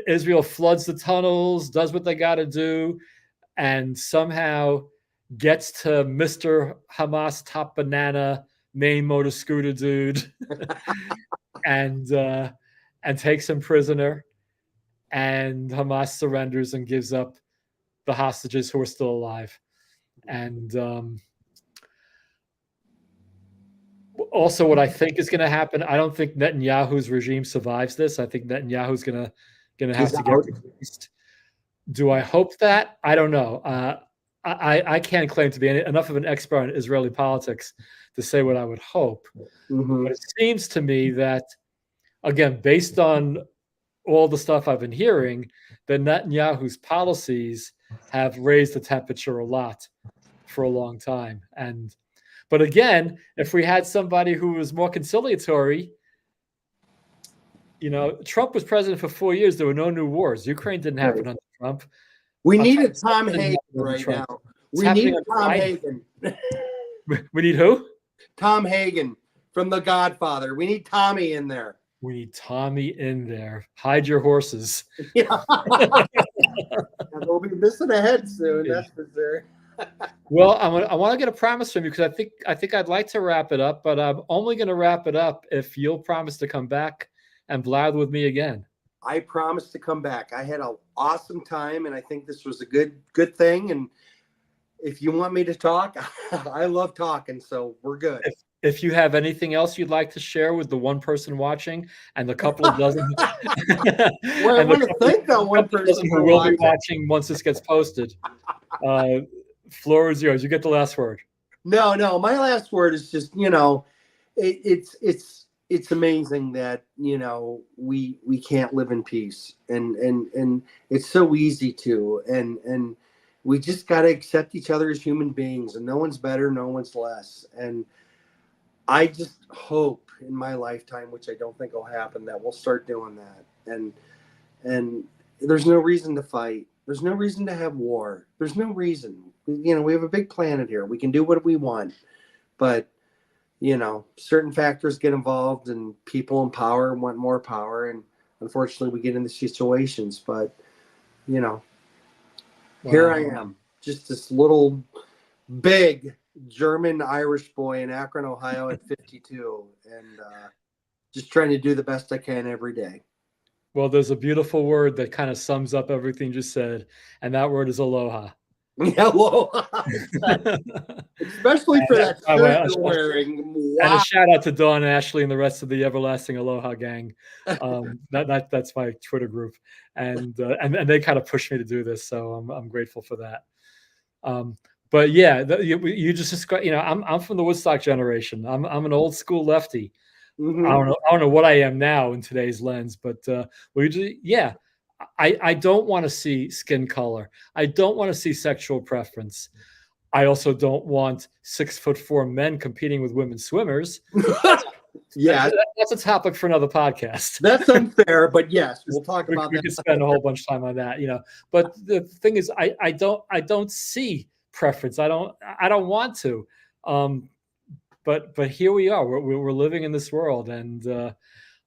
Israel floods the tunnels, does what they got to do, and somehow gets to Mr. Hamas top banana main motor scooter dude and takes him prisoner, and Hamas surrenders and gives up the hostages who are still alive. And also what I think is going to happen, I don't think Netanyahu's regime survives this. I think Netanyahu's going to have to get released. Do I hope that? I don't know. I can't claim to be enough of an expert on Israeli politics to say what I would hope. Mm-hmm. But it seems to me that, again, based on all the stuff I've been hearing, that Netanyahu's policies have raised the temperature a lot for a long time. But again, if we had somebody who was more conciliatory, Trump was president for 4 years. There were no new wars. Ukraine didn't happen under Trump. We needed Tom Hagen right now. We need Tom Hagen. We need who? Tom Hagen from The Godfather. We need Tommy in there. We need Tommy in there. Hide your horses. Yeah. We'll be missing a head soon. That's for sure. Well, I want to get a promise from you, because I think I'd like to wrap it up, but I'm only going to wrap it up if you'll promise to come back and blather with me again. I promise to come back. I had an awesome time, and I think this was a good thing. And if you want me to talk, I love talking, so we're good. If you have anything else you'd like to share with the one person watching and the couple of dozen, well, I want to thank that one person who will be watching once this gets posted. Floor is yours. You get the last word. No. My last word is just, it's amazing that, we can't live in peace, and it's so easy to, and we just got to accept each other as human beings, and no one's better, no one's less. And I just hope in my lifetime, which I don't think will happen, that we'll start doing that. And there's no reason to fight. There's no reason to have war. There's no reason. We have a big planet here. We can do what we want. But, certain factors get involved, and people in power want more power. And unfortunately, we get into situations. But, here I am, just this little big German Irish boy in Akron, Ohio at 52, and just trying to do the best I can every day. Well, there's a beautiful word that kind of sums up everything you said, and that word is aloha. Yeah, aloha. Especially for that shirt you're wearing. Wow. And a shout out to Dawn, Ashley, and the rest of the Everlasting Aloha gang. That's my Twitter group, and they kind of pushed me to do this, so I'm grateful for that. But yeah, you just described. I'm from the Woodstock generation. I'm an old school lefty. Mm-hmm. I don't know what I am now in today's lens, but I don't want to see skin color. I don't want to see sexual preference. I also don't want 6'4" men competing with women swimmers. Yeah, that's a topic for another podcast. That's unfair, but yes, we'll talk about that. We could spend a whole bunch of time on that, But the thing is, I don't see preference. I don't want to. But here we are. We're living in this world, and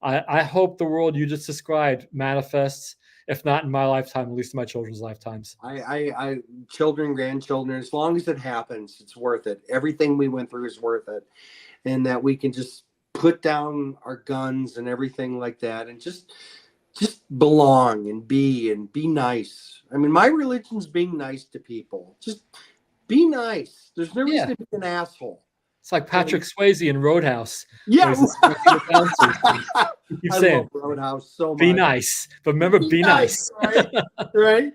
I hope the world you just described manifests, if not in my lifetime, at least in my children's lifetimes. I children, grandchildren, as long as it happens, it's worth it. Everything we went through is worth it. and that we can just put down our guns and everything like that, and just belong and be nice. I mean, my religion's being nice to people. Just be nice. There's no reason to be an asshole. It's like Patrick Swayze in Roadhouse. Yeah. Keep I saying, love Roadhouse so much. be nice. But remember, be nice. Right?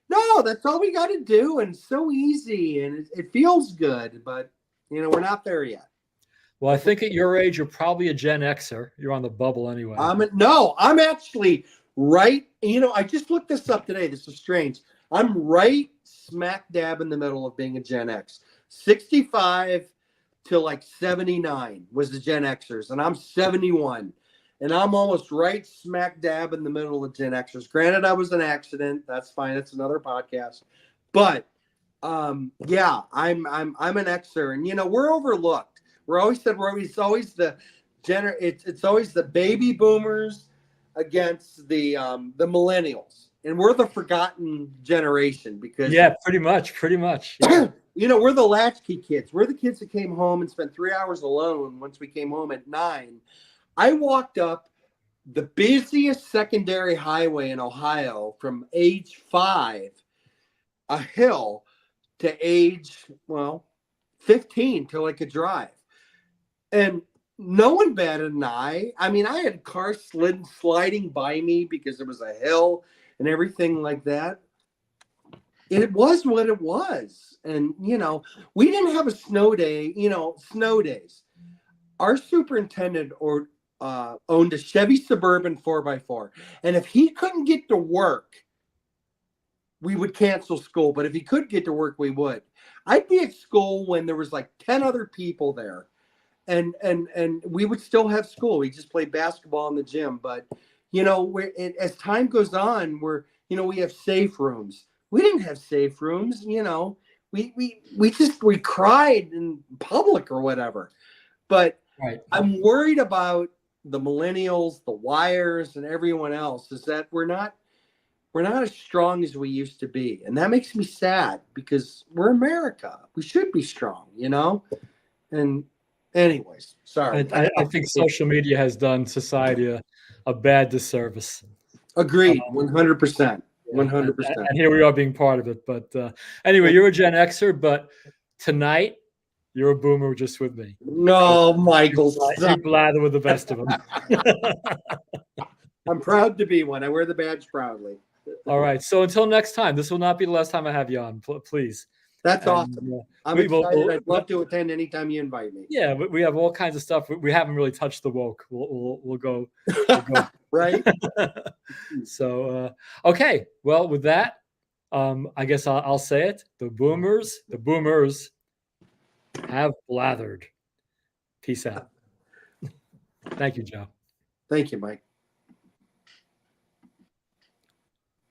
No, that's all we got to do. And it's so easy, and it feels good. But, we're not there yet. Well, I think at your age, you're probably a Gen Xer. You're on the bubble anyway. I'm actually right. I just looked this up today. This is strange. I'm right smack dab in the middle of being a Gen X. 65 to like 79 was the Gen Xers, and I'm 71. And I'm almost right smack dab in the middle of Gen Xers. Granted, I was an accident. That's fine. That's another podcast. But yeah, I'm an Xer, and we're overlooked. We're always said it's always the it's always the baby boomers against the millennials, and we're the forgotten generation because pretty much. Yeah. We're the latchkey kids. We're the kids that came home and spent 3 hours alone. Once we came home at 9, I walked up the busiest secondary highway in Ohio from age 5, a hill, to age 15 till I could drive. And no one batted an eye. I mean, I had cars sliding by me because it was a hill and everything like that. It was what it was. And, we didn't have a snow day, snow days. Our superintendent owned a Chevy Suburban 4x4. And if he couldn't get to work, we would cancel school. But if he could get to work, we would. I'd be at school when there was like 10 other people there. And we would still have school. We just played basketball in the gym. But, as time goes on, we have safe rooms. We didn't have safe rooms. We cried in public or whatever. But right. I'm worried about the millennials, the wires, and everyone else, is that we're not as strong as we used to be. And that makes me sad because we're America. We should be strong, And anyways, sorry. I think social media has done society a bad disservice. Agreed, 100%. 100%. And here we are being part of it. But anyway, you're a Gen Xer, but tonight you're a boomer just with me. No, Michael. You blather with the best of them. I'm proud to be one. I wear the badge proudly. All right. So until next time, this will not be the last time I have you on, please. That's awesome. I'm excited. I'd love to attend anytime you invite me. Yeah, we have all kinds of stuff. We haven't really touched the woke. We'll go. Right. So, okay. Well, with that, I guess I'll say it. The boomers have blathered. Peace out. Thank you, Joe. Thank you, Mike.